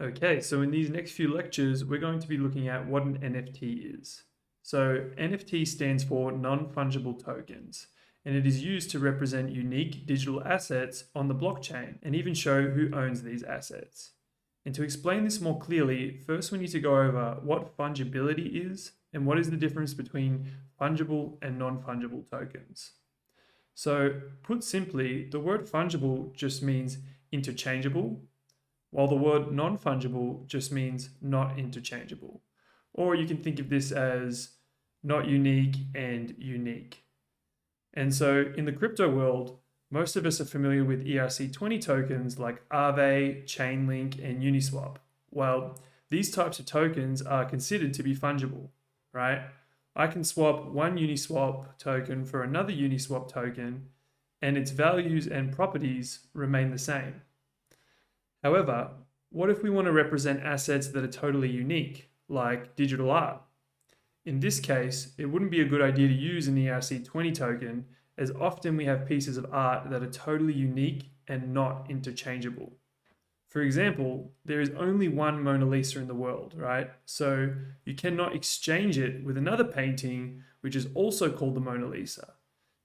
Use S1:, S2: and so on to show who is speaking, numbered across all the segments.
S1: Okay, so in these next few lectures, we're going to be looking at what an NFT is. So NFT stands for Non-Fungible Tokens, and it is used to represent unique digital assets on the blockchain and even show who owns these assets. And to explain this more clearly, first we need to go over what fungibility is and what is the difference between fungible and non-fungible tokens. So put simply, the word fungible just means interchangeable, while the word non-fungible just means not interchangeable. Or you can think of this as not unique and unique. And so in the crypto world, most of us are familiar with ERC20 tokens like Aave, Chainlink, and Uniswap. Well, these types of tokens are considered to be fungible, right? I can swap one Uniswap token for another Uniswap token, and its values and properties remain the same. However, what if we want to represent assets that are totally unique, like digital art? In this case, it wouldn't be a good idea to use an ERC20 token, as often we have pieces of art that are totally unique and not interchangeable. For example, there is only one Mona Lisa in the world, right? So you cannot exchange it with another painting, which is also called the Mona Lisa.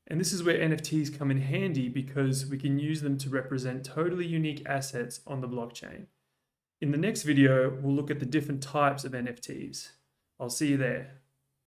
S1: And this is where NFTs come in handy because we can use them to represent totally unique assets on the blockchain. In the next video, we'll look at the different types of NFTs. I'll see you there.